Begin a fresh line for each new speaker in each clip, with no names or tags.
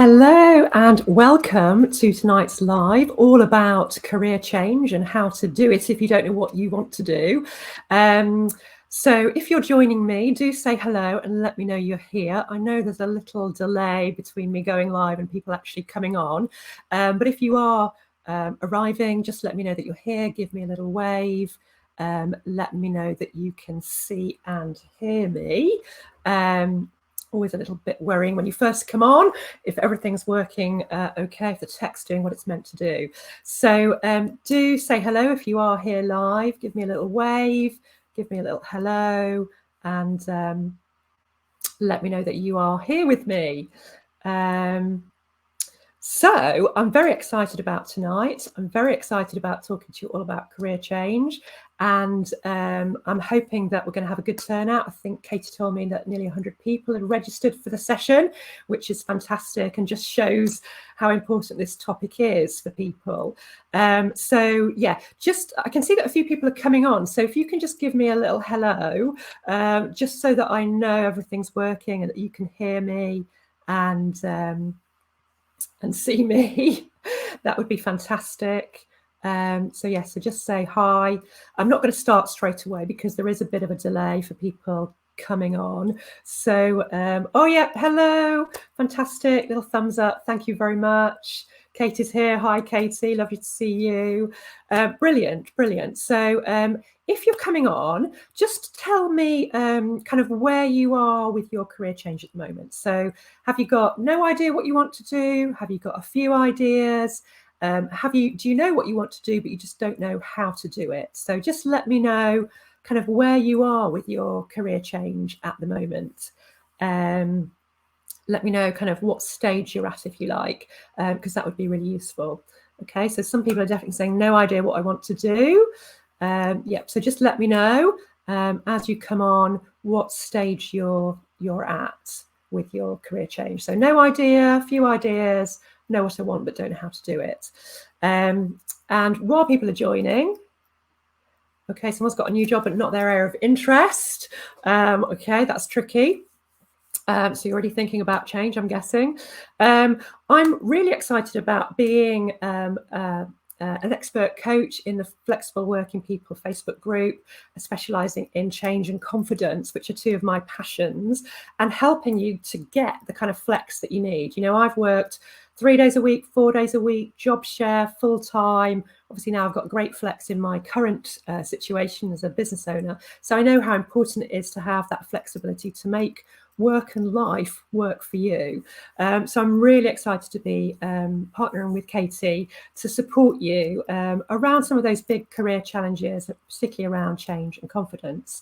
Hello and welcome to tonight's live, all about career change and how to do it if you don't know what you want to do. So if you're joining me, do say hello and let me know you're here. I know there's a little delay between me going live and people actually coming on. But if you are arriving, just let me know that you're here. Give me a little wave. Let me know that you can see and hear me. Always a little bit worrying when you first come on, if everything's working okay, if the tech's doing what it's meant to do. So do say hello if you are here live. Give me a little wave, give me a little hello, and let me know that you are here with me. So I'm very excited about tonight. I'm very excited about talking to you all about career change. And I'm hoping that we're going to have a good turnout. I think Katie told me that nearly 100 people had registered for the session, which is fantastic and just shows how important this topic is for people. So yeah, I can see that a few people are coming on. So if you can just give me a little hello, just so that I know everything's working and that you can hear me and see me, that would be fantastic. So just say hi. I'm not going to start straight away because there is a bit of a delay for people coming on. So oh yeah, hello, fantastic, little thumbs up, thank you very much. Katie's here. Hi Katie, lovely to see you. Brilliant. So if you're coming on, just tell me kind of where you are with your career change at the moment. So have you got no idea what you want to do? Have you got a few ideas? Do you know what you want to do, but you just don't know how to do it? So just let me know kind of where you are with your career change at the moment. Let me know kind of what stage you're at, if you like, because that would be really useful. Okay, so some people are definitely saying no idea what I want to do. So just let me know as you come on what stage you're at with your career change. So no idea, few ideas, know what I want but don't know how to do it. And while people are joining, okay, someone's got a new job but not their area of interest. Okay, that's tricky. So you're already thinking about change, I'm guessing. I'm really excited about being an expert coach in the Flexible Working People Facebook group, specialising in change and confidence, which are two of my passions, and helping you to get the kind of flex that you need. You know, I've worked 3 days a week, 4 days a week, job share, full time. Obviously now I've got great flex in my current situation as a business owner. So I know how important it is to have that flexibility to make work and life work for you. So I'm really excited to be partnering with Katie to support you around some of those big career challenges, particularly around change and confidence.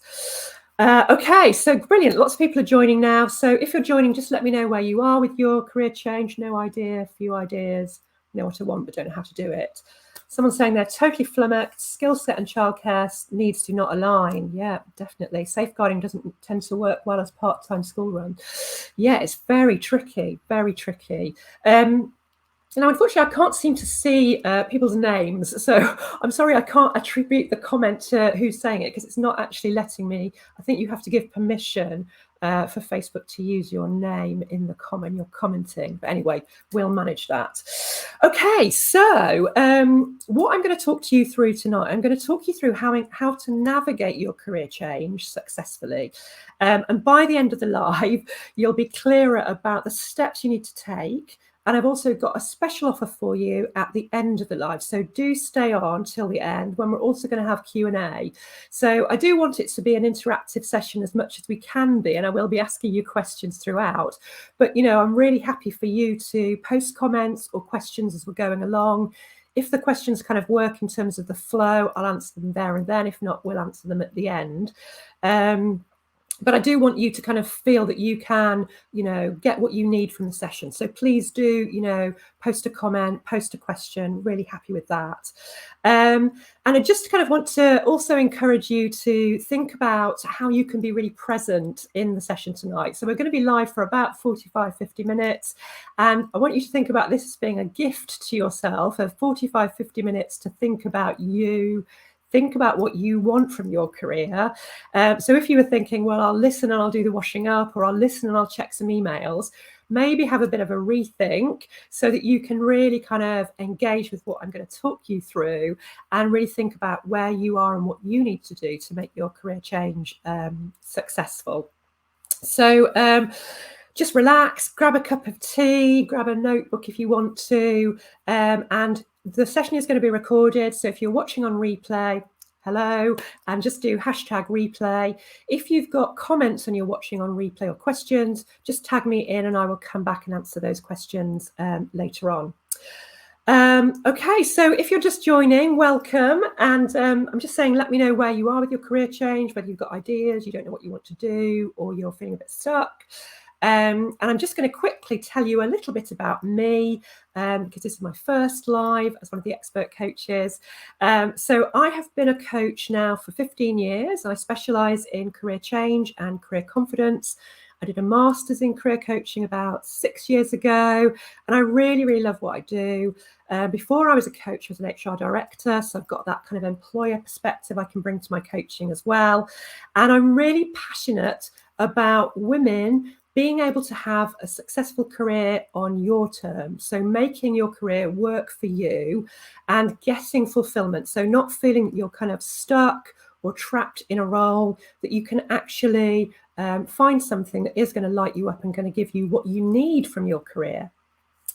Okay, so brilliant. Lots of people are joining now. So if you're joining, just let me know where you are with your career change. No idea, few ideas, know what I want, but don't know how to do it. Someone's saying they're totally flummoxed, skill set and childcare needs do not align. Yeah, definitely. Safeguarding doesn't tend to work well as part-time school run. Yeah, it's very tricky, very tricky. Now, unfortunately, I can't seem to see people's names, so I'm sorry I can't attribute the comment to who's saying it because it's not actually letting me. I think you have to give permission for Facebook to use your name in the comment you're commenting. But anyway, we'll manage that. Okay, so what I'm going to talk to you through tonight, I'm going to talk you through how to navigate your career change successfully. And by the end of the live, you'll be clearer about the steps you need to take. And I've also got a special offer for you at the end of the live. So do stay on till the end when we're also going to have Q&A. So I do want it to be an interactive session as much as we can be. And I will be asking you questions throughout. But, you know, I'm really happy for you to post comments or questions as we're going along. If the questions kind of work in terms of the flow, I'll answer them there and then. If not, we'll answer them at the end. But I do want you to kind of feel that you can, you know, get what you need from the session. So please do, you know, post a comment, post a question, really happy with that. And I just kind of want to also encourage you to think about how you can be really present in the session tonight. So we're going to be live for about 45, 50 minutes. And I want you to think about this as being a gift to yourself of 45, 50 minutes to think about you, think about what you want from your career. So if you were thinking, well, I'll listen and I'll do the washing up, or I'll listen and I'll check some emails, maybe have a bit of a rethink so that you can really kind of engage with what I'm going to talk you through and really think about where you are and what you need to do to make your career change successful. So just relax, grab a cup of tea, grab a notebook if you want to, and the session is going to be recorded. So if you're watching on replay, hello, and just do #replay. If you've got comments and you're watching on replay or questions, just tag me in and I will come back and answer those questions later on. Okay, so if you're just joining, welcome. And I'm just saying, let me know where you are with your career change, whether you've got ideas, you don't know what you want to do, or you're feeling a bit stuck. And I'm just going to quickly tell you a little bit about me, because this is my first live as one of the expert coaches. So I have been a coach now for 15 years. I specialise in career change and career confidence. I did a master's in career coaching about 6 years ago, and I really, really love what I do. Before I was a coach, I was an HR director, so I've got that kind of employer perspective I can bring to my coaching as well. And I'm really passionate about women being able to have a successful career on your terms. So making your career work for you and getting fulfillment. So not feeling that you're kind of stuck or trapped in a role, that you can actually find something that is going to light you up and going to give you what you need from your career.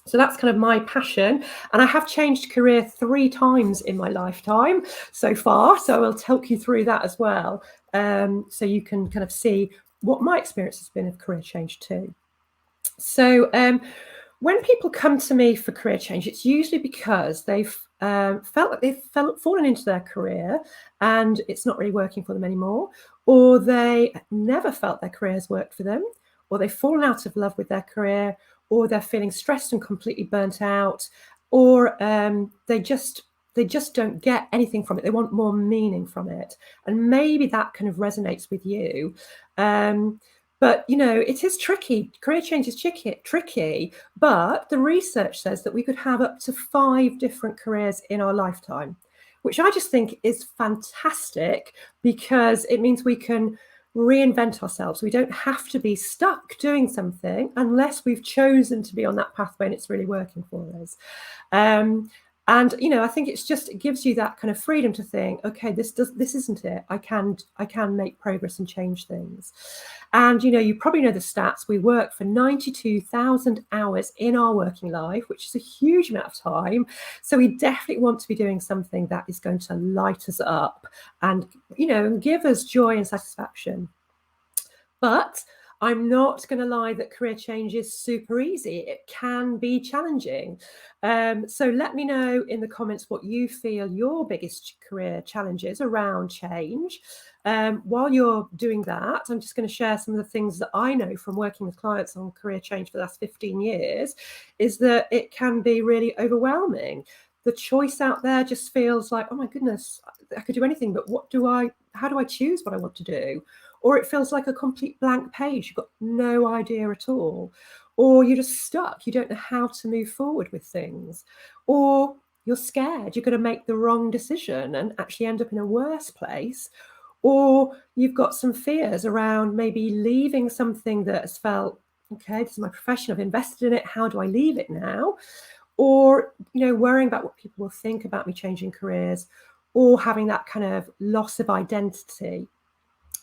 So that's kind of my passion. And I have changed career 3 times in my lifetime so far. So I will talk you through that as well. So you can kind of see what my experience has been of career change too. So when people come to me for career change, it's usually because they've felt like they've fallen into their career and it's not really working for them anymore, or they never felt their career has worked for them, or they've fallen out of love with their career, or they're feeling stressed and completely burnt out, or they just don't get anything from it. They want more meaning from it. And maybe that kind of resonates with you. But, you know, it is tricky. Career change is tricky, but the research says that we could have up to 5 different careers in our lifetime, which I just think is fantastic, because it means we can reinvent ourselves. We don't have to be stuck doing something unless we've chosen to be on that pathway and it's really working for us. And, you know, I think it gives you that kind of freedom to think, okay, this isn't it. I can make progress and change things. And, you know, you probably know the stats. We work for 92,000 hours in our working life, which is a huge amount of time. So we definitely want to be doing something that is going to light us up and, you know, give us joy and satisfaction. But I'm not going to lie that career change is super easy. It can be challenging. So let me know in the comments what you feel your biggest career challenge is around change. While you're doing that, I'm just going to share some of the things that I know from working with clients on career change for the last 15 years, is that it can be really overwhelming. The choice out there just feels like, oh my goodness, I could do anything, but how do I choose what I want to do? Or it feels like a complete blank page. You've got no idea at all. Or you're just stuck. You don't know how to move forward with things. Or you're scared. You're going to make the wrong decision and actually end up in a worse place. Or you've got some fears around maybe leaving something that has felt, okay, this is my profession, I've invested in it. How do I leave it now? Or, you know, worrying about what people will think about me changing careers, or having that kind of loss of identity.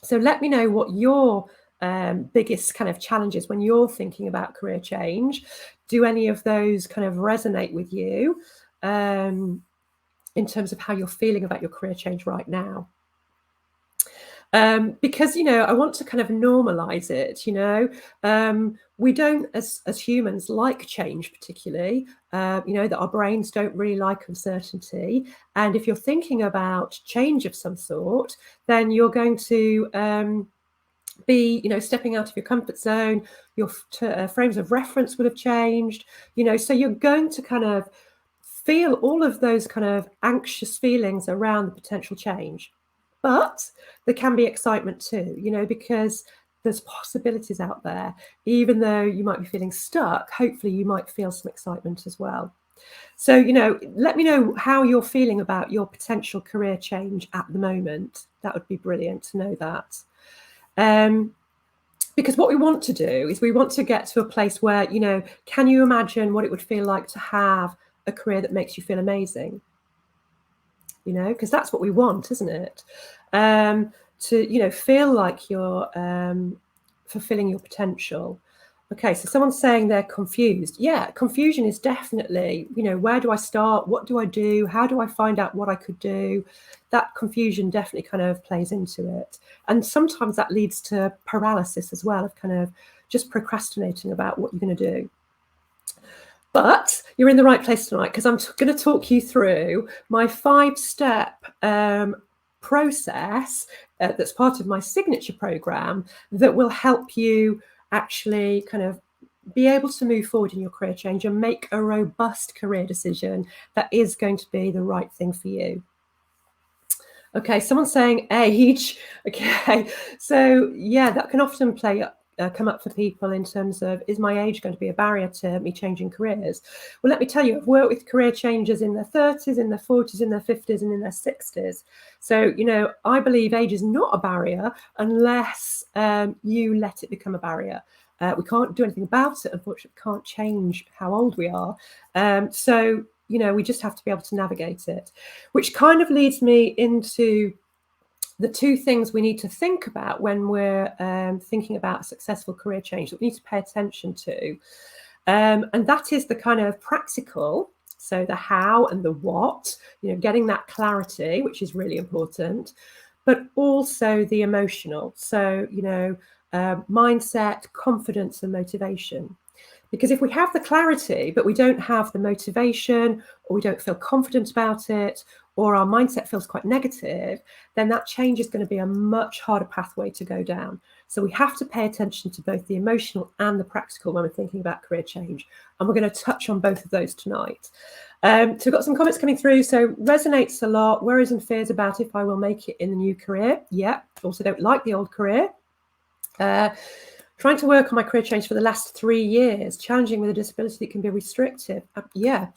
So let me know what your biggest kind of challenges when you're thinking about career change. Do any of those kind of resonate with you in terms of how you're feeling about your career change right now? Because, you know, I want to kind of normalize it, you know. We don't, as humans, like change particularly, you know, that our brains don't really like uncertainty. And if you're thinking about change of some sort, then you're going to be, you know, stepping out of your comfort zone. Your frames of reference would have changed, you know, so you're going to kind of feel all of those kind of anxious feelings around the potential change. But there can be excitement too, you know, because there's possibilities out there. Even though you might be feeling stuck, hopefully you might feel some excitement as well. So, let me know how you're feeling about your potential career change at the moment. That would be brilliant to know that. Because what we want to do is we want to get to a place where, can you imagine what it would feel like to have a career that makes you feel amazing? Because that's what we want, isn't it? To, feel like you're fulfilling your potential. Okay, so someone's saying they're confused. Yeah, confusion is definitely, where do I start? What do I do? How do I find out what I could do? That confusion definitely kind of plays into it. And sometimes that leads to paralysis as well, of kind of just procrastinating about what you're going to do. But you're in the right place tonight, because I'm going to talk you through my 5-step process that's part of my signature program that will help you actually kind of be able to move forward in your career change and make a robust career decision that is going to be the right thing for you. Okay, someone's saying age. Okay, so yeah, that can often come up for people in terms of, is my age going to be a barrier to me changing careers? Well, let me tell you, I've worked with career changers in their 30s, in their 40s, in their 50s, and in their 60s. So, I believe age is not a barrier unless you let it become a barrier. We can't do anything about it, unfortunately. We can't change how old we are. So, we just have to be able to navigate it, which kind of leads me into the 2 things we need to think about when we're thinking about a successful career change that we need to pay attention to. And that is the kind of practical, so the how and the what, getting that clarity, which is really important, but also the emotional. So, mindset, confidence, and motivation. Because if we have the clarity, but we don't have the motivation, or we don't feel confident about it, or our mindset feels quite negative, then that change is going to be a much harder pathway to go down. So we have to pay attention to both the emotional and the practical when we're thinking about career change. And we're going to touch on both of those tonight. So we've got some comments coming through. So resonates a lot. Worries and fears about if I will make it in the new career. Yeah. Also don't like the old career. Trying to work on my career change for the last 3 years, challenging with a disability that can be restrictive. That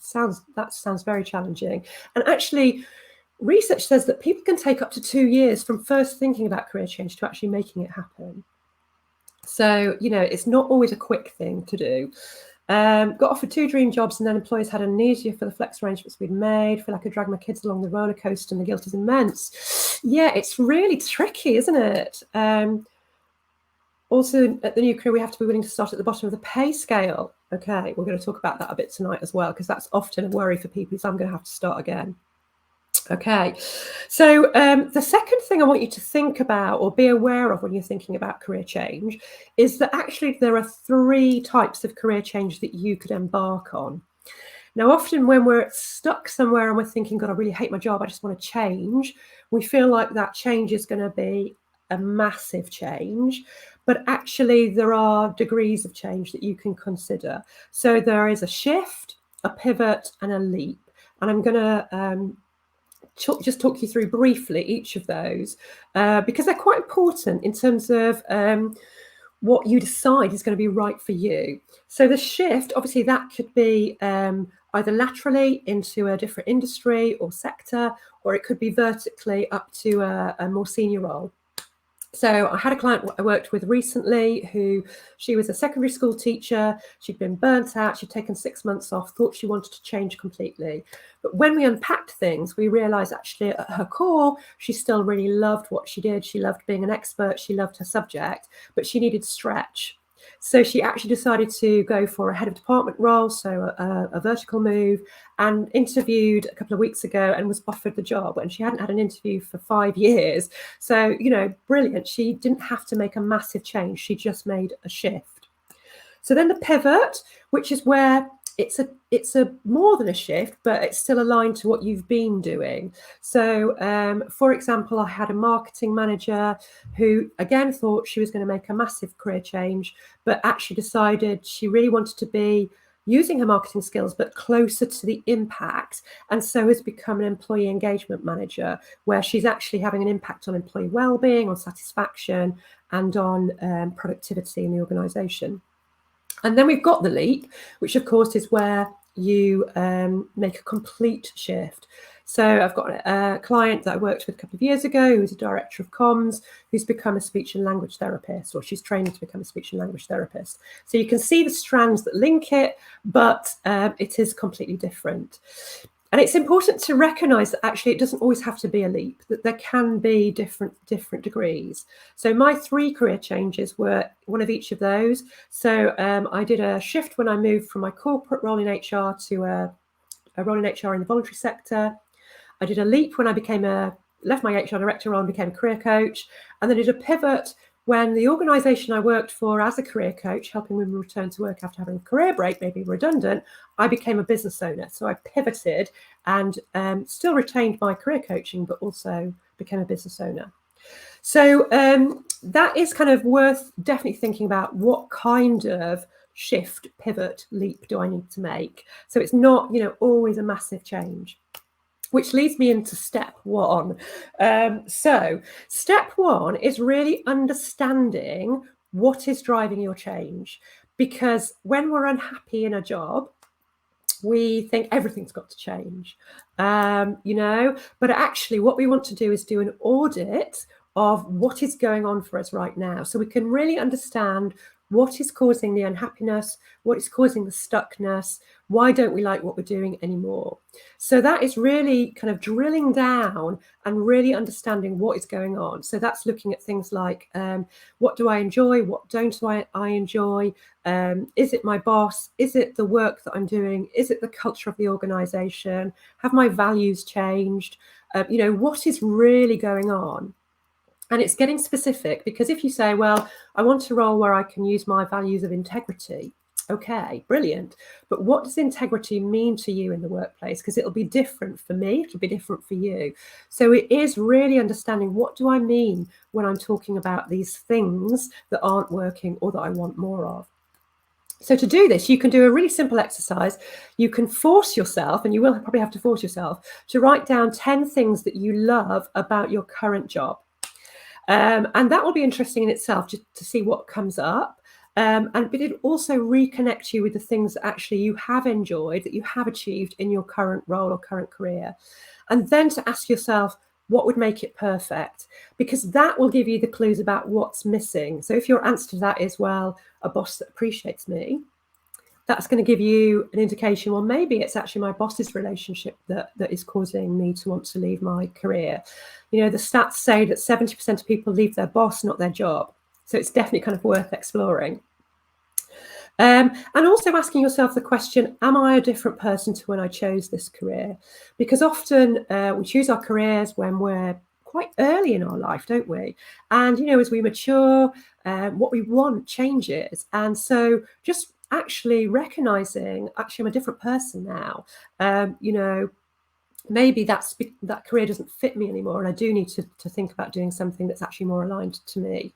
sounds very challenging. And actually, research says that people can take up to 2 years from first thinking about career change to actually making it happen. So, it's not always a quick thing to do. Got offered 2 dream jobs, and then employers had amnesia for the flex arrangements we'd made. Feel like I dragged my kids along the roller coaster, and the guilt is immense. Yeah, it's really tricky, isn't it? Also, at the new career, we have to be willing to start at the bottom of the pay scale. Okay, we're going to talk about that a bit tonight as well, because that's often a worry for people, so I'm going to have to start again. Okay, so the second thing I want you to think about or be aware of when you're thinking about career change is that actually there are 3 types of career change that you could embark on. Now, often when we're stuck somewhere and we're thinking, God, I really hate my job, I just want to change, we feel like that change is going to be a massive change. But actually, there are degrees of change that you can consider. So there is a shift, a pivot, and a leap. And I'm going to just talk you through briefly each of those, because they're quite important in terms of what you decide is going to be right for you. So the shift, obviously, that could be either laterally into a different industry or sector, or it could be vertically up to a more senior role. So I had a client I worked with recently she was a secondary school teacher. She'd been burnt out. She'd taken 6 months off, thought she wanted to change completely. But when we unpacked things, we realized actually at her core, she still really loved what she did. She loved being an expert. She loved her subject, but she needed stretch. So she actually decided to go for a head of department role, so a vertical move, and interviewed a couple of weeks ago and was offered the job. And she hadn't had an interview for 5 years. So, brilliant. She didn't have to make a massive change. She just made a shift. So then the pivot, which is where it's a more than a shift, but it's still aligned to what you've been doing. So, for example, I had a marketing manager who, again, thought she was going to make a massive career change, but actually decided she really wanted to be using her marketing skills, but closer to the impact. And so has become an employee engagement manager, where she's actually having an impact on employee well-being, on satisfaction, and on productivity in the organisation. And then we've got the leap, which of course is where you make a complete shift. So I've got a client that I worked with a couple of years ago who's a director of comms, who's become a speech and language therapist, or she's trained to become a speech and language therapist. So you can see the strands that link it, but it is completely different. And it's important to recognize that actually it doesn't always have to be a leap, that there can be different degrees. So my 3 career changes were one of each of those. So I did a shift when I moved from my corporate role in HR to a role in HR in the voluntary sector. I did a leap when I left my HR director role and became a career coach. And then did a pivot when the organisation I worked for as a career coach, helping women return to work after having a career break, maybe redundant, I became a business owner. So I pivoted and still retained my career coaching, but also became a business owner. So that is kind of worth definitely thinking about, what kind of shift, pivot, leap do I need to make? So it's not, always a massive change. Which leads me into step 1. So step 1 is really understanding what is driving your change. Because when we're unhappy in a job, we think everything's got to change, but actually what we want to do is do an audit of what is going on for us right now. So we can really understand what is causing the unhappiness, what is causing the stuckness, why don't we like what we're doing anymore? So that is really kind of drilling down and really understanding what is going on. So that's looking at things like, what do I enjoy? What don't I enjoy? Is it my boss? Is it the work that I'm doing? Is it the culture of the organization? Have my values changed? What is really going on? And it's getting specific, because if you say, well, I want a role where I can use my values of integrity. Okay, brilliant. But what does integrity mean to you in the workplace? Because it'll be different for me, it'll be different for you. So it is really understanding, what do I mean when I'm talking about these things that aren't working or that I want more of? So to do this, you can do a really simple exercise. You can force yourself, and you will probably have to force yourself, to write down 10 things that you love about your current job. And that will be interesting in itself, just to see what comes up. But it also reconnect you with the things that actually you have enjoyed, that you have achieved in your current role or current career. And then to ask yourself, what would make it perfect? Because that will give you the clues about what's missing. So if your answer to that is, well, a boss that appreciates me, that's going to give you an indication, well, maybe it's actually my boss's relationship that is causing me to want to leave my career. The stats say that 70% of people leave their boss, not their job. So it's definitely kind of worth exploring. And also asking yourself the question, am I a different person to when I chose this career? Because often we choose our careers when we're quite early in our life, don't we? And, as we mature, what we want changes. And so just actually recognizing, actually, I'm a different person now. Maybe that career doesn't fit me anymore, and I do need to think about doing something that's actually more aligned to me.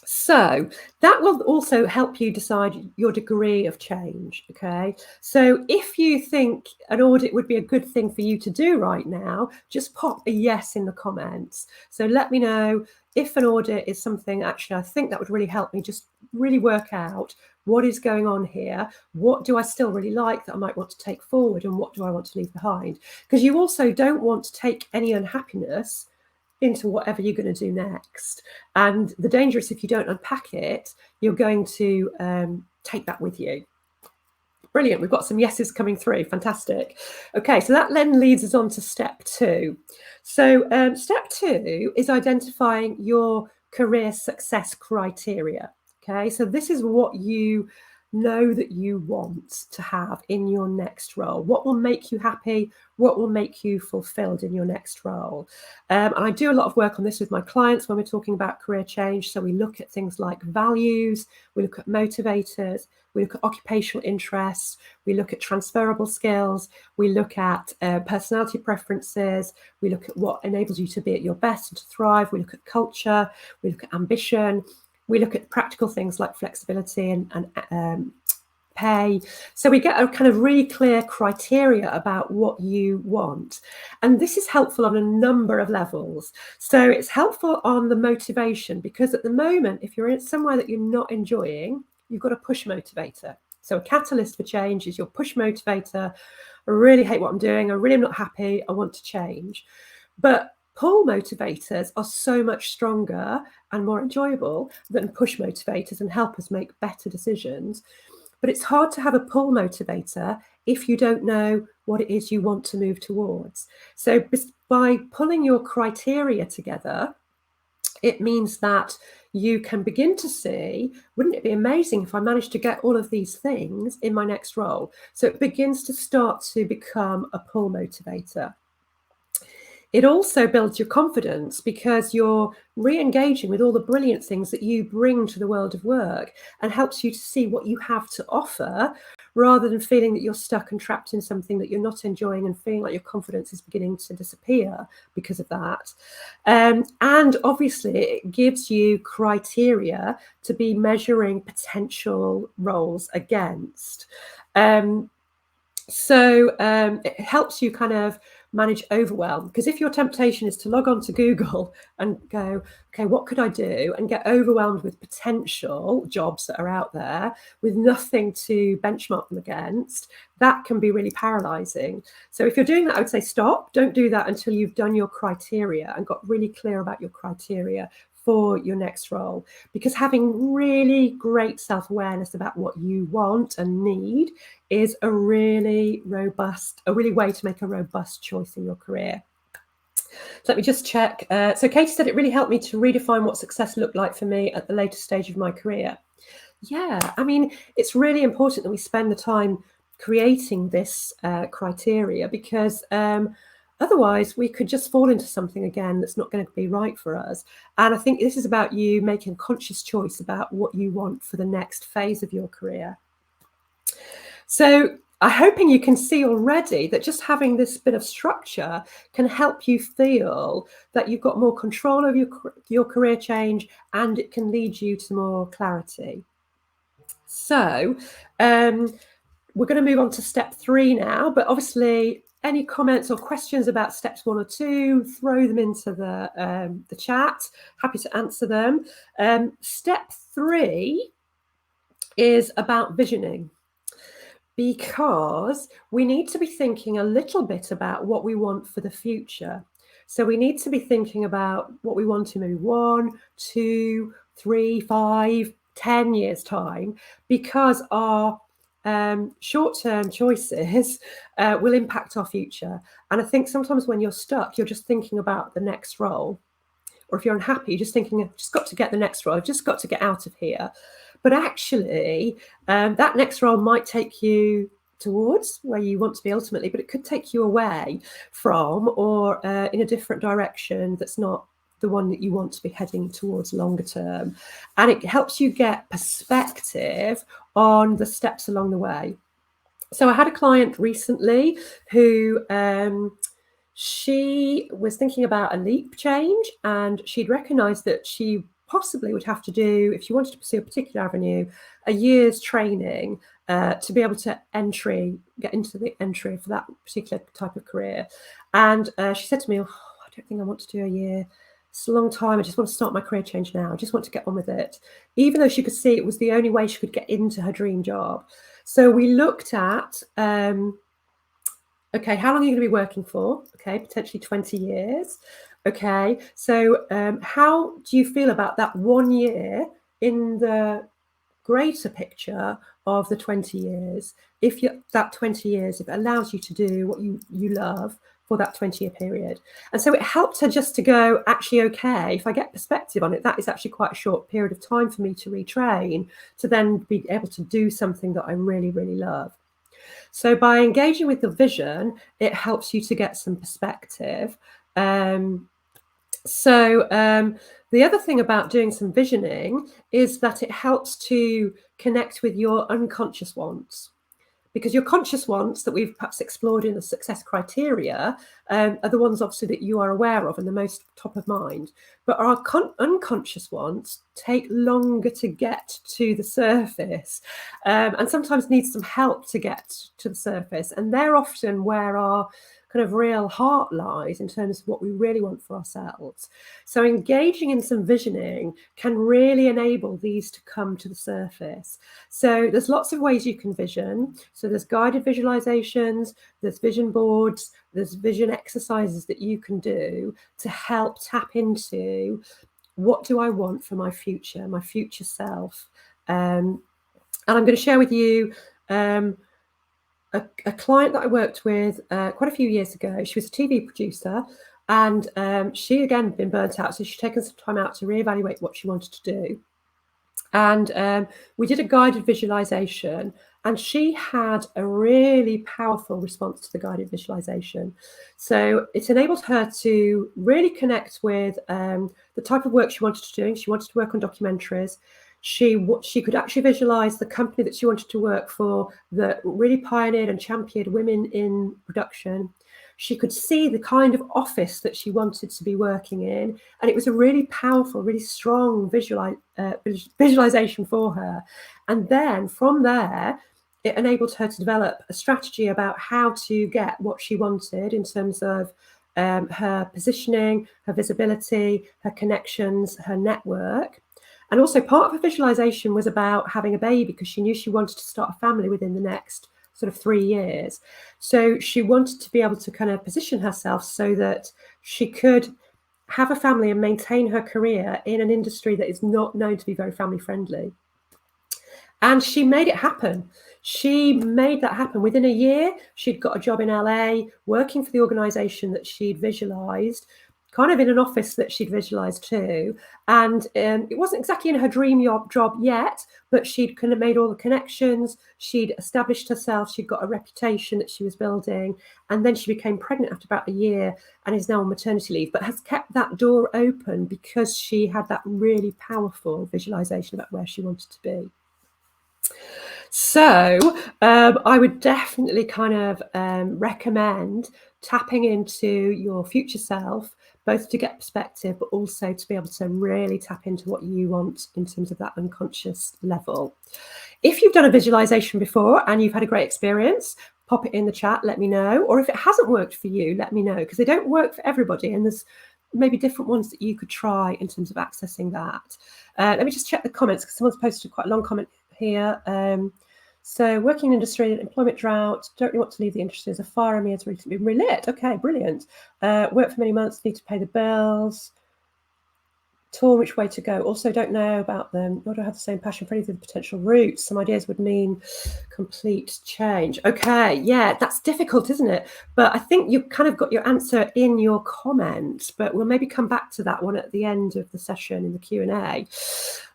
So that will also help you decide your degree of change. Okay, so if you think an audit would be a good thing for you to do right now, just pop a yes in the comments. So let me know if an audit is something actually I think that would really help me just really work out what is going on here. What do I still really like that I might want to take forward, and what do I want to leave behind? Because you also don't want to take any unhappiness into whatever you're going to do next. And the danger is, if you don't unpack it, you're going to take that with you. Brilliant. We've got some yeses coming through. Fantastic. Okay, so that then leads us on to step 2. So step 2 is identifying your career success criteria. Okay, so this is what you know that you want to have in your next role. What will make you happy? What will make you fulfilled in your next role? And I do a lot of work on this with my clients when we're talking about career change. So we look at things like values, we look at motivators, we look at occupational interests, we look at transferable skills, we look at personality preferences, we look at what enables you to be at your best and to thrive, we look at culture, we look at ambition, we look at practical things like flexibility and pay. So we get a kind of really clear criteria about what you want. And this is helpful on a number of levels. So it's helpful on the motivation, because at the moment, if you're in somewhere that you're not enjoying, you've got a push motivator. So a catalyst for change is your push motivator. I really hate what I'm doing. I really am not happy. I want to change. But pull motivators are so much stronger and more enjoyable than push motivators and help us make better decisions. But it's hard to have a pull motivator if you don't know what it is you want to move towards. So by pulling your criteria together, it means that you can begin to see, wouldn't it be amazing if I managed to get all of these things in my next role? So it begins to start to become a pull motivator. It also builds your confidence because you're re-engaging with all the brilliant things that you bring to the world of work and helps you to see what you have to offer rather than feeling that you're stuck and trapped in something that you're not enjoying and feeling like your confidence is beginning to disappear because of that. And obviously it gives you criteria to be measuring potential roles against. So it helps you kind of manage overwhelm, because if your temptation is to log on to Google and go, okay, what could I do, and get overwhelmed with potential jobs that are out there with nothing to benchmark them against, that can be really paralyzing. So if you're doing that, I would say stop. Don't do that until you've done your criteria and got really clear about your criteria for your next role, because having really great self-awareness about what you want and need is a really way to make a robust choice in your career. So let me just check. So Katie said it really helped me to redefine what success looked like for me at the later stage of my career. Yeah, I mean, it's really important that we spend the time creating this criteria, because otherwise we could just fall into something again that's not going to be right for us. And I think this is about you making a conscious choice about what you want for the next phase of your career. So I'm hoping you can see already that just having this bit of structure can help you feel that you've got more control of your career change, and it can lead you to more clarity. So we're going to move on to step 3 now, but obviously any comments or questions about steps 1 or 2, throw them into the chat. Happy to answer them. Step 3 is about visioning, because we need to be thinking a little bit about what we want for the future. So we need to be thinking about what we want in maybe 1, 2, 3, 5, 10 years time, because our short-term choices will impact our future. And I think sometimes when you're stuck, you're just thinking about the next role. Or if you're unhappy, you're just thinking, I've just got to get the next role. I've just got to get out of here. But actually, that next role might take you towards where you want to be ultimately, but it could take you away from, or in a different direction that's not the one that you want to be heading towards longer term. And it helps you get perspective on the steps along the way. So I had a client recently who she was thinking about a leap change, and she'd recognized that she possibly would have to do, if she wanted to pursue a particular avenue, a year's training to be able to get into the entry for that particular type of career. And she said to me, oh, I don't think I want to do a year. It's a long time. I just want to start my career change now. I just want to get on with it. Even though she could see it was the only way she could get into her dream job. So we looked at, okay, how long are you going to be working for? Okay, potentially 20 years. Okay, so how do you feel about that 1 year in the greater picture of the 20 years? If that 20 years, if it allows you to do what you love for that 20-year period. And so it helped her just to go, actually, okay, if I get perspective on it, that is actually quite a short period of time for me to retrain, to then be able to do something that I really, really love. So by engaging with the vision, it helps you to get some perspective. The other thing about doing some visioning is that it helps to connect with your unconscious wants, because your conscious wants that we've perhaps explored in the success criteria are the ones obviously that you are aware of and the most top of mind. But our unconscious wants take longer to get to the surface, and sometimes need some help to get to the surface. And they're often where our kind of real heart lies in terms of what we really want for ourselves. So engaging in some visioning can really enable these to come to the surface. So there's lots of ways you can vision. So there's guided visualizations, there's vision boards, there's vision exercises that you can do to help tap into what do I want for my future self. And I'm going to share with you a client that I worked with quite a few years ago. She was a TV producer, and she again been burnt out, so she'd taken some time out to reevaluate what she wanted to do. And we did a guided visualization, and she had a really powerful response to the guided visualization. So it enabled her to really connect with the type of work she wanted to do. She wanted to work on documentaries. She could actually visualize the company that she wanted to work for that really pioneered and championed women in production. She could see the kind of office that she wanted to be working in. And it was a really powerful, really strong visualization for her. And then from there, it enabled her to develop a strategy about how to get what she wanted in terms of her positioning, her visibility, her connections, her network. And also part of her visualization was about having a baby, because she knew she wanted to start a family within the next sort of 3 years. So she wanted to be able to kind of position herself so that she could have a family and maintain her career in an industry that is not known to be very family friendly. And she made it happen. She made that happen. Within a year, she'd got a job in LA, working for the organization that she'd visualized, kind of in an office that she'd visualized too. And it wasn't exactly in her dream job yet, but she'd kind of made all the connections. She'd established herself. She'd got a reputation that she was building. And then she became pregnant after about a year and is now on maternity leave, but has kept that door open because she had that really powerful visualization about where she wanted to be. So I would definitely kind of recommend tapping into your future self, both to get perspective, but also to be able to really tap into what you want in terms of that unconscious level. If you've done a visualization before and you've had a great experience, pop it in the chat, let me know. Or if it hasn't worked for you, let me know, because they don't work for everybody. And there's maybe different ones that you could try in terms of accessing that. Let me just check the comments, because someone's posted quite a long comment here. So working in industry, employment drought, don't really want to leave the industry as a fire me has recently been relit. Okay, brilliant. Work for many months, need to pay the bills. Torn which way to go. Also don't know about them, nor do I have the same passion for any of the potential routes. Some ideas would mean complete change. Okay, yeah, that's difficult, isn't it? But I think you've kind of got your answer in your comment, but we'll maybe come back to that one at the end of the session in the Q&A.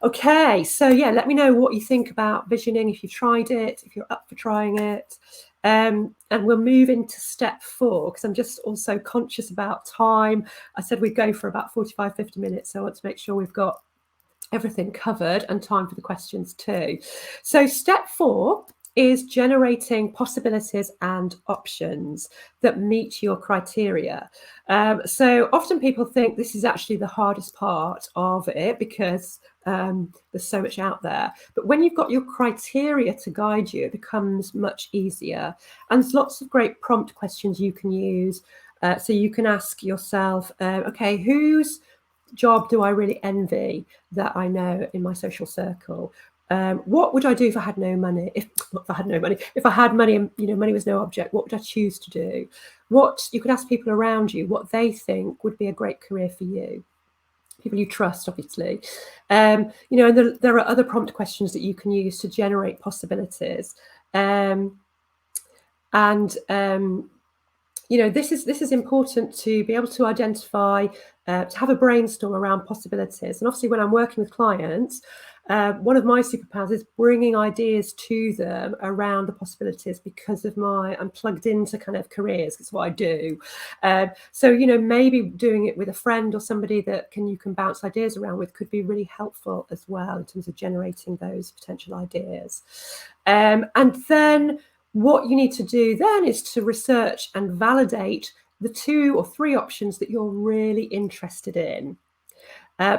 Okay, so yeah, let me know what you think about visioning, if you've tried it, if you're up for trying it. And we'll move into step 4, because I'm just also conscious about time. I said we'd go for about 45, 50 minutes. So I want to make sure we've got everything covered and time for the questions too. So step 4 is generating possibilities and options that meet your criteria. So often people think this is actually the hardest part of it, because there's so much out there. But when you've got your criteria to guide you, it becomes much easier. And there's lots of great prompt questions you can use. So you can ask yourself, okay, whose job do I really envy that I know in my social circle? What would I do if I had no money? If I had money and money was no object, what would I choose to do? What you could ask people around you what they think would be a great career for you. People you trust, obviously. And there are other prompt questions that you can use to generate possibilities. This is important to be able to identify, to have a brainstorm around possibilities. And obviously, when I'm working with clients, one of my superpowers is bringing ideas to them around the possibilities, because of I'm plugged into kind of careers. It's what I do. So maybe doing it with a friend or somebody that you can bounce ideas around with could be really helpful as well in terms of generating those potential ideas. And then what you need to do then is to research and validate the 2 or 3 options that you're really interested in.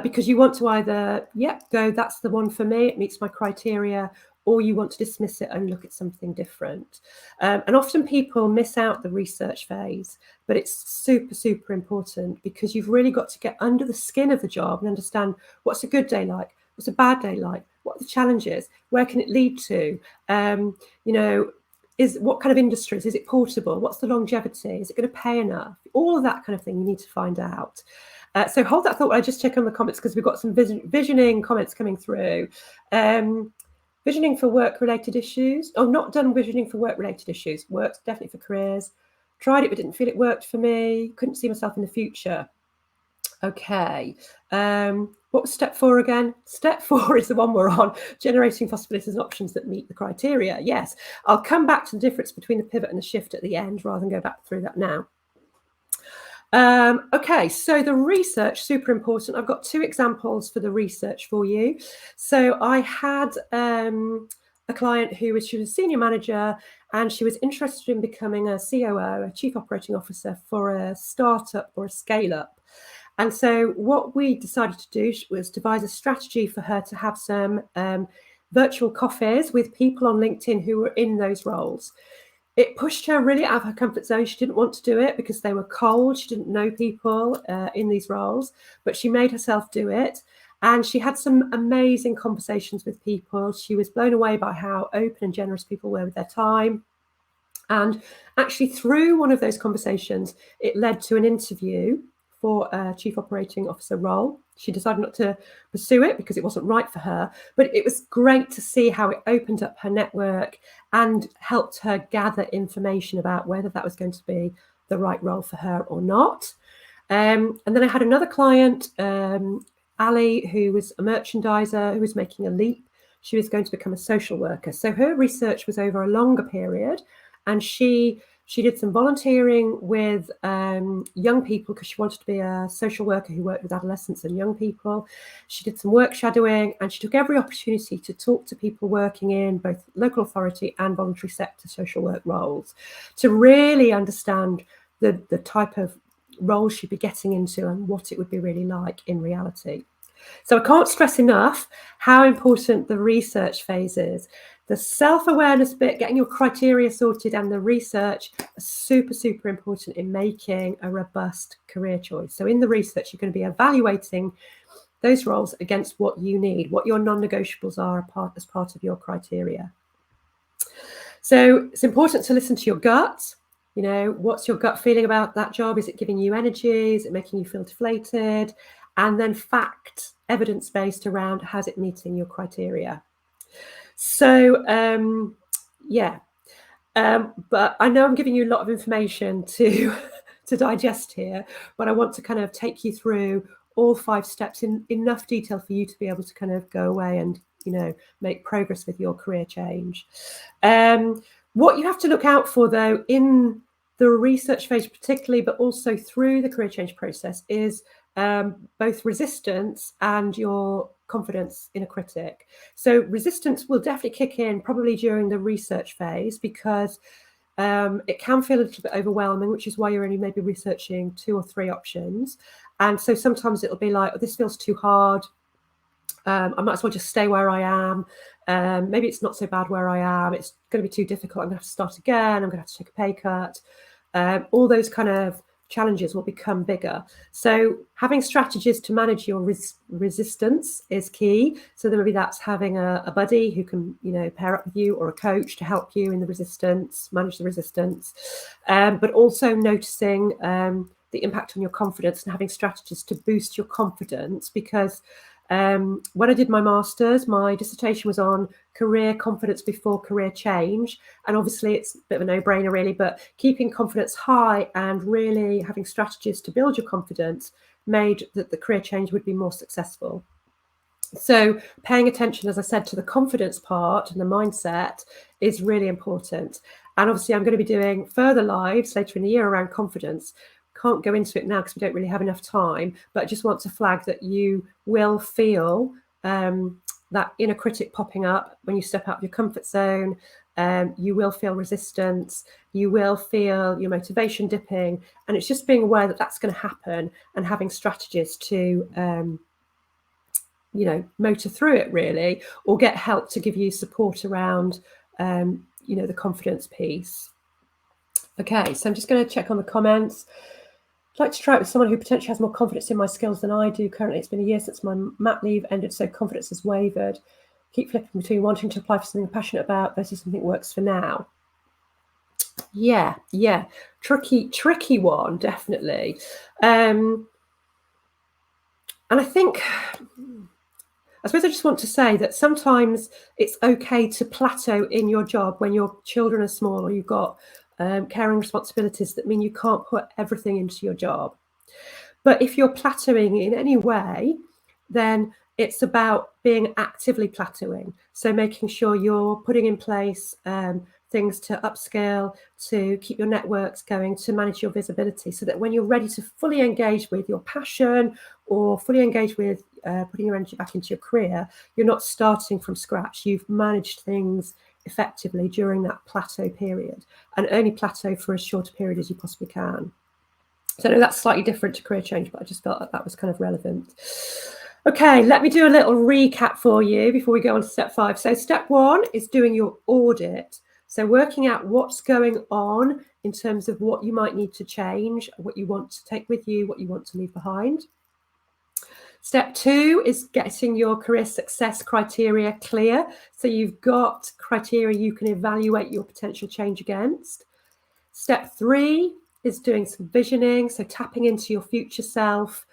Because you want to either, go, that's the one for me, it meets my criteria, or you want to dismiss it and look at something different. And often people miss out the research phase, but it's super, super important, because you've really got to get under the skin of the job and understand what's a good day like, what's a bad day like, what are the challenges, where can it lead to, what kind of industries, is it portable, what's the longevity, is it going to pay enough, all of that kind of thing you need to find out. So hold that thought while I just check on the comments, because we've got some visioning comments coming through. Visioning for work-related issues. Oh, not done visioning for work-related issues. Works definitely for careers. Tried it, but didn't feel it worked for me. Couldn't see myself in the future. Okay. What was step 4 again? Step 4 is the one we're on. Generating possibilities and options that meet the criteria. Yes. I'll come back to the difference between the pivot and the shift at the end, rather than go back through that now. Okay, so the research, super important. I've got 2 examples for the research for you. So I had a client she was a senior manager, and she was interested in becoming a COO, a chief operating officer, for a startup or a scale up. And so what we decided to do was devise a strategy for her to have some virtual coffees with people on LinkedIn who were in those roles. It pushed her really out of her comfort zone. She didn't want to do it because they were cold. She didn't know people in these roles, but she made herself do it. And she had some amazing conversations with people. She was blown away by how open and generous people were with their time. And actually, through one of those conversations, it led to an interview for a chief operating officer role. She decided not to pursue it because it wasn't right for her, but it was great to see how it opened up her network and helped her gather information about whether that was going to be the right role for her or not. And then I had another client, Ali, who was a merchandiser who was making a leap. She was going to become a social worker. So her research was over a longer period, and she did some volunteering with young people because she wanted to be a social worker who worked with adolescents and young people. She did some work shadowing, and she took every opportunity to talk to people working in both local authority and voluntary sector social work roles to really understand the type of role she'd be getting into and what it would be really like in reality. So I can't stress enough how important the research phase is. The self-awareness bit, getting your criteria sorted, and the research are super, super important in making a robust career choice. So in the research, you're going to be evaluating those roles against what you need, what your non-negotiables are as part of your criteria. So it's important to listen to your gut. You know, what's your gut feeling about that job? Is it giving you energy? Is it making you feel deflated? And then fact, evidence-based around, how's it meeting your criteria? So, but I know I'm giving you a lot of information to digest here, but I want to kind of take you through all 5 steps in enough detail for you to be able to kind of go away and, make progress with your career change. What you have to look out for, though, in the research phase particularly, but also through the career change process, is both resistance and your confidence in a critic. So resistance will definitely kick in probably during the research phase, because it can feel a little bit overwhelming, which is why you're only maybe researching 2 or 3 options. And so sometimes it'll be like, oh, this feels too hard. I might as well just stay where I am. Maybe it's not so bad where I am. It's going to be too difficult. I'm going to have to start again. I'm going to have to take a pay cut. All those kind of challenges will become bigger. So having strategies to manage your resistance is key. So maybe that's having a buddy who can, pair up with you, or a coach to help you in the resistance, manage the resistance. But also noticing the impact on your confidence and having strategies to boost your confidence, because when I did my master's, my dissertation was on career confidence before career change. And obviously it's a bit of a no-brainer really, but keeping confidence high and really having strategies to build your confidence made that the career change would be more successful. So paying attention, as I said, to the confidence part and the mindset is really important. And obviously I'm going to be doing further lives later in the year around confidence. Can't go into it now because we don't really have enough time, but I just want to flag that you will feel that inner critic popping up when you step out of your comfort zone. You will feel resistance, you will feel your motivation dipping, and it's just being aware that that's going to happen and having strategies to motor through it really, or get help to give you support around, the confidence piece. Okay, so I'm just going to check on the comments. I'd like to try it with someone who potentially has more confidence in my skills than I do. Currently, it's been a year since my mat leave ended, so confidence has wavered. Keep flipping between wanting to apply for something I'm passionate about versus something that works for now. Yeah. Tricky one, definitely. And I suppose I just want to say that sometimes it's okay to plateau in your job when your children are small, or you've got caring responsibilities that mean you can't put everything into your job. But if you're plateauing in any way, then it's about being actively plateauing. So making sure you're putting in place things to upscale, to keep your networks going, to manage your visibility, so that when you're ready to fully engage with your passion or fully engage with putting your energy back into your career, you're not starting from scratch. You've managed things effectively during that plateau period, and only plateau for as short a period as you possibly can. So I know that's slightly different to career change, but I just felt that was kind of relevant. Okay, let me do a little recap for you before we go on to step 5. So step 1 is doing your audit. So working out what's going on in terms of what you might need to change, what you want to take with you, what you want to leave behind. Step 2 is getting your career success criteria clear. So you've got criteria you can evaluate your potential change against. Step 3 is doing some visioning, so tapping into your future self,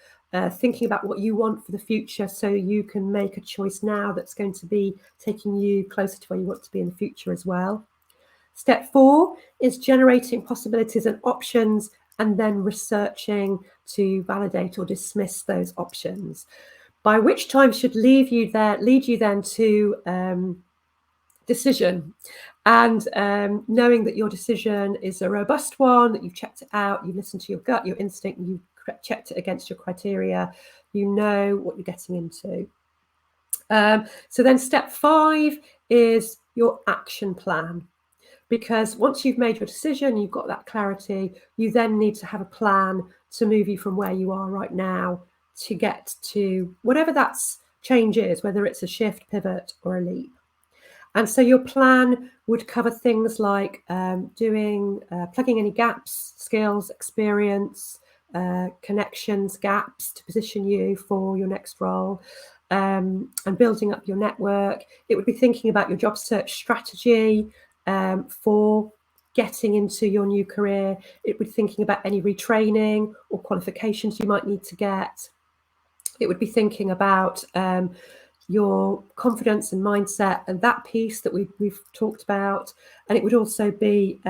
thinking about what you want for the future so you can make a choice now that's going to be taking you closer to where you want to be in the future as well. Step 4 is generating possibilities and options, and then researching to validate or dismiss those options, by which time should lead you then to decision, and knowing that your decision is a robust one, that you've checked it out, you've listened to your gut, your instinct, you've checked it against your criteria, you know what you're getting into. So then step 5 is your action plan. Because once you've made your decision, you've got that clarity, you then need to have a plan to move you from where you are right now to get to whatever that change is, whether it's a shift, pivot, or a leap. And so your plan would cover things like plugging any gaps, skills, experience, connections, gaps to position you for your next role, and building up your network. It would be thinking about your job search strategy for getting into your new career. It would be thinking about any retraining or qualifications you might need to get. It would be thinking about your confidence and mindset and that piece that we've talked about. And it would also be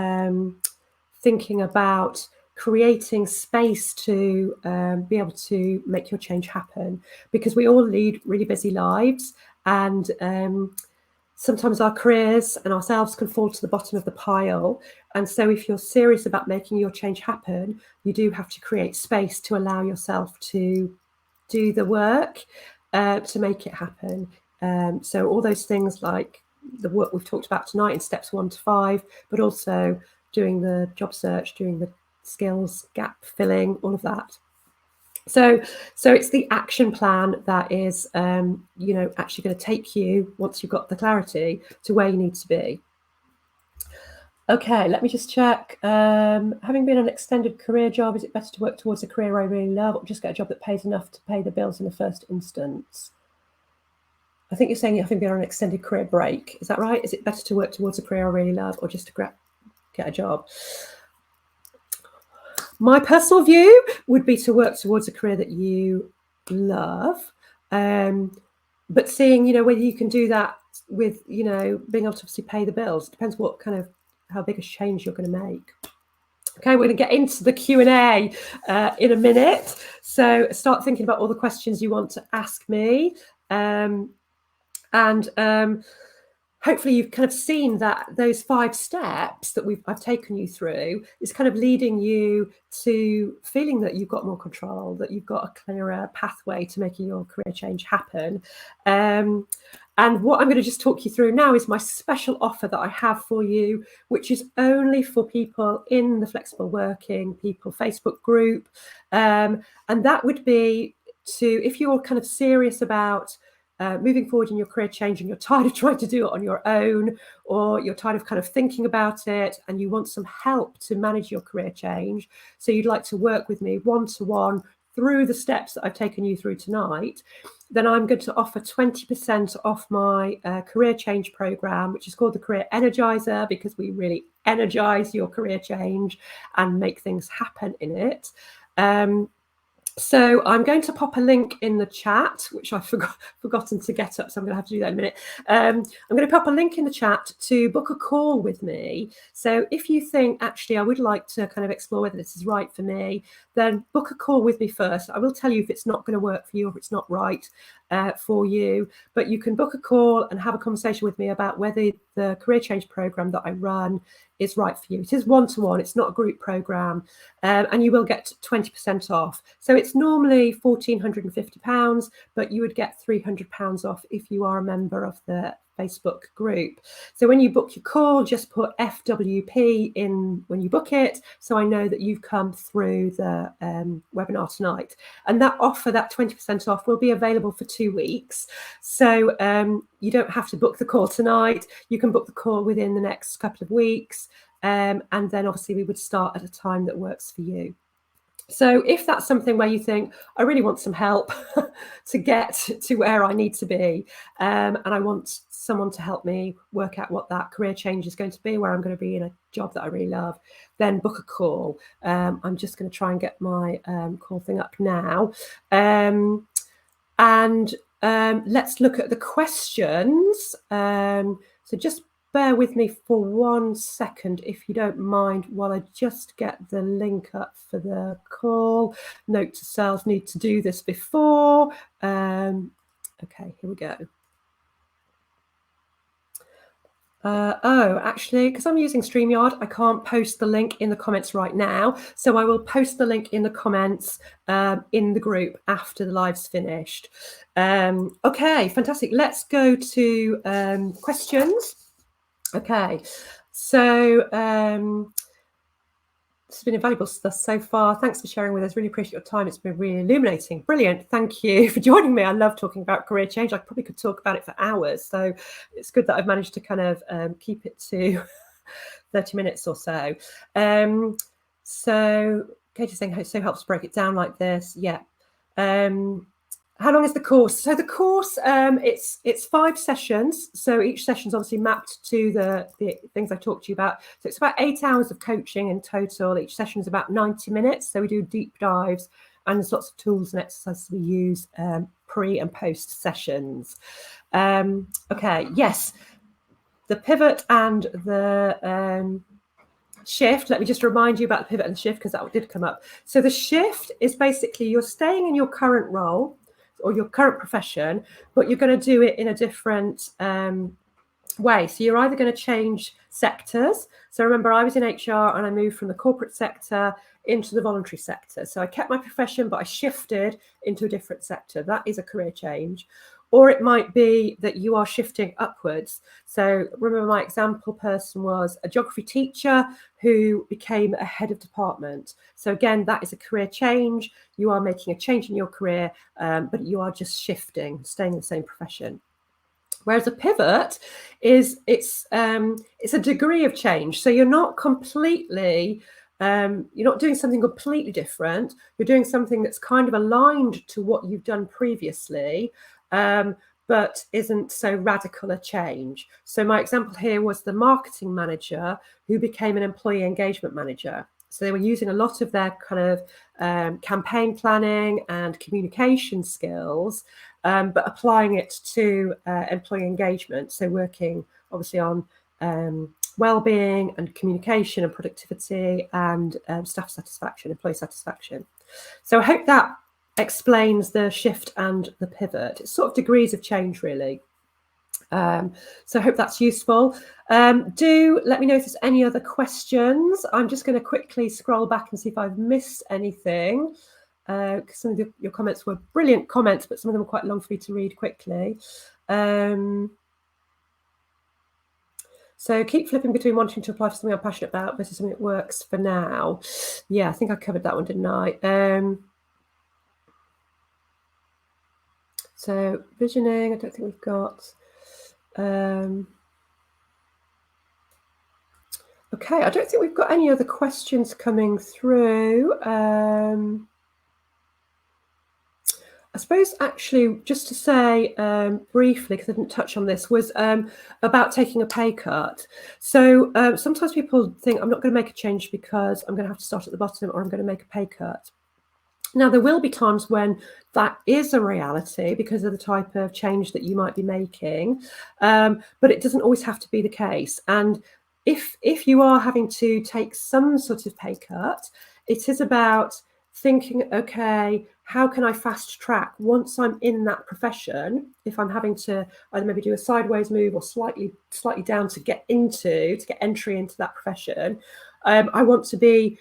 thinking about creating space to be able to make your change happen, because we all lead really busy lives, and sometimes our careers and ourselves can fall to the bottom of the pile. And so if you're serious about making your change happen, you do have to create space to allow yourself to do the work to make it happen. So all those things like the work we've talked about tonight in steps 1 to 5, but also doing the job search, doing the skills gap filling, all of that. So it's the action plan that is, actually going to take you, once you've got the clarity, to where you need to be. Okay, let me just check. Having been an extended career job, is it better to work towards a career I really love, or just get a job that pays enough to pay the bills in the first instance? I think you're saying having been on an extended career break. Is that right? Is it better to work towards a career I really love, or just to get a job? My personal view would be to work towards a career that you love, but seeing, whether you can do that with, being able to obviously pay the bills. Depends what kind of, how big a change you're going to make. Okay, we're going to get into the Q&A in a minute. So start thinking about all the questions you want to ask me. Hopefully you've kind of seen that those 5 steps that I've taken you through is kind of leading you to feeling that you've got more control, that you've got a clearer pathway to making your career change happen. And what I'm going to just talk you through now is my special offer that I have for you, which is only for people in the Flexible Working People Facebook group. And that would be if you're kind of serious about moving forward in your career change and you're tired of trying to do it on your own, or you're tired of kind of thinking about it and you want some help to manage your career change, so you'd like to work with me one-to-one through the steps that I've taken you through tonight, then I'm going to offer 20% off my career change program, which is called the Career Energizer, because we really energize your career change and make things happen in it. So I'm going to pop a link in the chat, which I've forgotten to get up, so I'm going to have to do that in a minute. I'm going to pop a link in the chat to book a call with me. So if you think, actually, I would like to kind of explore whether this is right for me, then book a call with me first. I will tell you if it's not going to work for you or if it's not right for you, but you can book a call and have a conversation with me about whether the career change program that I run is right for you. It is one-to-one, it's not a group program, and you will get 20% off. So it's normally £1,450, but you would get £300 off if you are a member of the Facebook group. So when you book your call, just put FWP in when you book it, so I know that you've come through the webinar tonight. And that offer, that 20% off, will be available for 2 weeks. So you don't have to book the call tonight. You can book the call within the next couple of weeks. And then obviously we would start at a time that works for you. So if that's something where you think, I really want some help to get to where I need to be, and I want someone to help me work out what that career change is going to be, where I'm going to be in a job that I really love, then book a call. I'm just going to try and get my call thing up now. Let's look at the questions. So just bear with me for 1 second, if you don't mind, while I just get the link up for the call. Note to self, need to do this before. Okay, here we go. Actually, because I'm using StreamYard, I can't post the link in the comments right now. So I will post the link in the comments in the group after the live's finished. Okay, fantastic. Let's go to questions. Okay, so it's been invaluable stuff so far. Thanks for sharing with us. Really appreciate your time. It's been really illuminating. Brilliant. Thank you for joining me. I love talking about career change. I probably could talk about it for hours. So it's good that I've managed to kind of keep it to 30 minutes or so. So Katie's saying it so helps break it down like this. Yeah. How long is the course? So the course, it's 5 sessions. So each session is obviously mapped to the things I talked to you about. So it's about 8 hours of coaching in total. Each session is about 90 minutes. So we do deep dives, and there's lots of tools and exercises we use pre and post sessions. Okay, yes, the pivot and the shift. Let me just remind you about the pivot and the shift, because that did come up. So the shift is basically you're staying in your current role or your current profession, but you're going to do it in a different way. So you're either going to change sectors. So remember, I was in HR and I moved from the corporate sector into the voluntary sector. So I kept my profession, but I shifted into a different sector. That is a career change. Or it might be that you are shifting upwards. So remember, my example person was a geography teacher who became a head of department. So again, that is a career change. You are making a change in your career, but you are just shifting, staying in the same profession. Whereas a pivot is it's a degree of change. So you're not completely you're not doing something completely different. You're doing something that's kind of aligned to what you've done previously, but isn't so radical a change. So my example here was the marketing manager who became an employee engagement manager. So they were using a lot of their kind of campaign planning and communication skills, but applying it to employee engagement. So working obviously on well-being and communication and productivity and staff satisfaction, employee satisfaction. So I hope that explains the shift and the pivot. It's sort of degrees of change, really. So I hope that's useful. Do let me know if there's any other questions. I'm just going to quickly scroll back and see if I've missed anything. Because some of your comments were brilliant comments, but some of them were quite long for me to read quickly. So keep flipping between wanting to apply for something I'm passionate about versus something that works for now. Yeah, I think I covered that one, didn't I? So visioning, I don't think we've got. Okay, I don't think we've got any other questions coming through. I suppose actually just to say briefly, because I didn't touch on this, was about taking a pay cut. So sometimes people think I'm not going to make a change because I'm going to have to start at the bottom, or I'm going to make a pay cut. Now, there will be times when that is a reality because of the type of change that you might be making, but it doesn't always have to be the case. And if you are having to take some sort of pay cut, it is about thinking, okay, how can I fast track once I'm in that profession? If I'm having to either maybe do a sideways move or slightly down to get entry into that profession, I want to be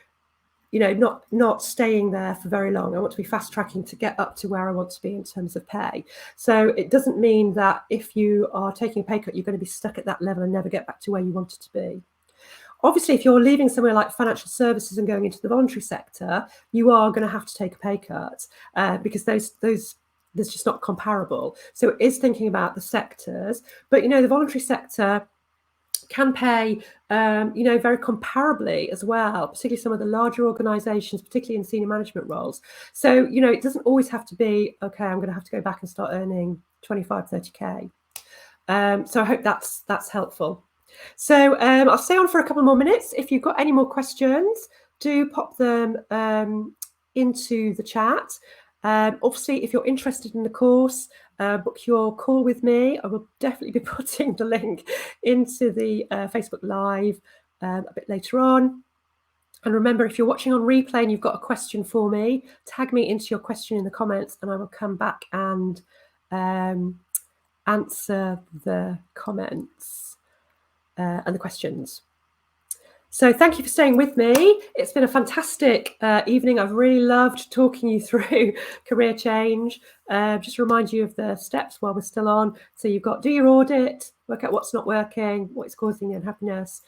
not staying there for very long. I want to be fast tracking to get up to where I want to be in terms of pay. So it doesn't mean that if you are taking a pay cut, you're going to be stuck at that level and never get back to where you wanted to be. Obviously, if you're leaving somewhere like financial services and going into the voluntary sector, you are going to have to take a pay cut because those there's just not comparable. So it is thinking about the sectors, but the voluntary sector can pay, very comparably as well, particularly some of the larger organisations, particularly in senior management roles. So, it doesn't always have to be, okay, I'm going to have to go back and start earning 25, 30K. So I hope that's helpful. So I'll stay on for a couple more minutes. If you've got any more questions, do pop them into the chat. Obviously, if you're interested in the course, book your call with me. I will definitely be putting the link into the Facebook Live a bit later on. And remember, if you're watching on replay and you've got a question for me, tag me into your question in the comments and I will come back and answer the comments and the questions. So thank you for staying with me. It's been a fantastic evening. I've really loved talking you through career change. Just remind you of the steps while we're still on. So you've got do your audit, work out what's not working, what is causing you unhappiness,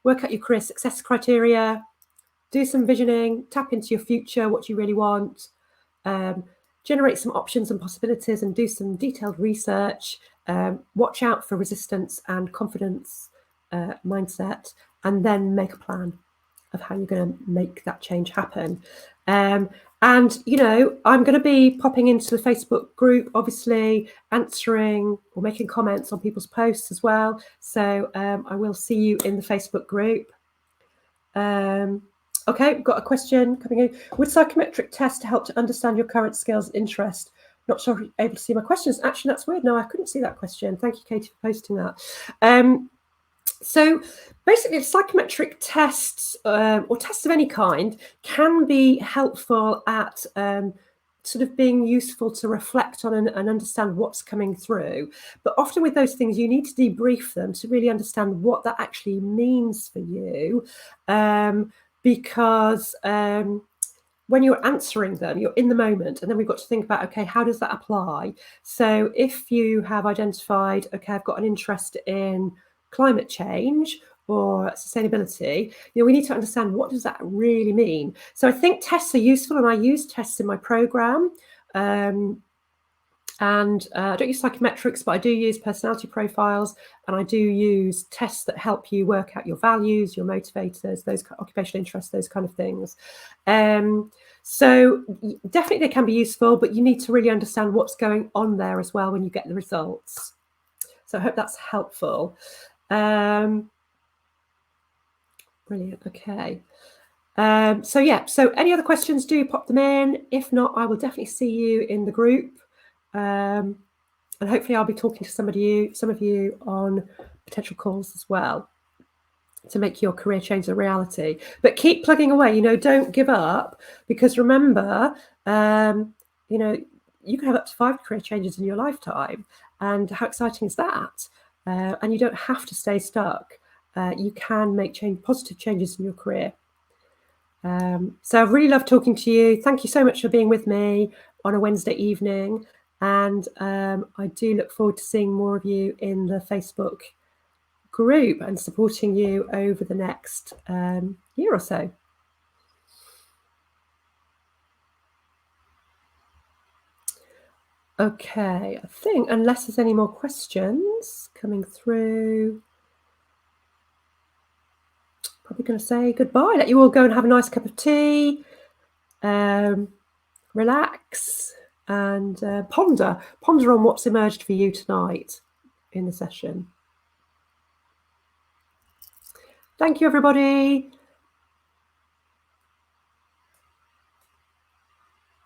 work out your career success criteria, do some visioning, tap into your future, what you really want, generate some options and possibilities and do some detailed research, watch out for resistance and confidence mindset, and then make a plan of how you're going to make that change happen. And, I'm going to be popping into the Facebook group, obviously, answering or making comments on people's posts as well. So I will see you in the Facebook group. Okay, we've got a question coming in. Would psychometric tests help to understand your current skills and interest? Not sure if you're able to see my questions. Actually, that's weird. No, I couldn't see that question. Thank you, Katie, for posting that. So basically, psychometric tests or tests of any kind can be helpful at sort of being useful to reflect on and understand what's coming through. But often with those things, you need to debrief them to really understand what that actually means for you. Because when you're answering them, you're in the moment, and then we've got to think about, okay, how does that apply? So if you have identified, okay, I've got an interest in climate change or sustainability, we need to understand what does that really mean. So I think tests are useful, and I use tests in my program. And I don't use psychometrics, but I do use personality profiles, and I do use tests that help you work out your values, your motivators, those occupational interests, those kind of things. So definitely they can be useful, but you need to really understand what's going on there as well when you get the results. So I hope that's helpful. Brilliant. Okay. So any other questions, do pop them in. If not, I will definitely see you in the group. And hopefully I'll be talking to some of you on potential calls as well to make your career change a reality. But keep plugging away, don't give up, because remember, you can have up to 5 career changes in your lifetime. And how exciting is that? And you don't have to stay stuck. You can make positive changes in your career. So I've really loved talking to you. Thank you so much for being with me on a Wednesday evening. And I do look forward to seeing more of you in the Facebook group and supporting you over the next year or so. Okay, I think unless there's any more questions coming through, probably going to say goodbye. Let you all go and have a nice cup of tea, relax, and ponder on what's emerged for you tonight in the session. Thank you, everybody.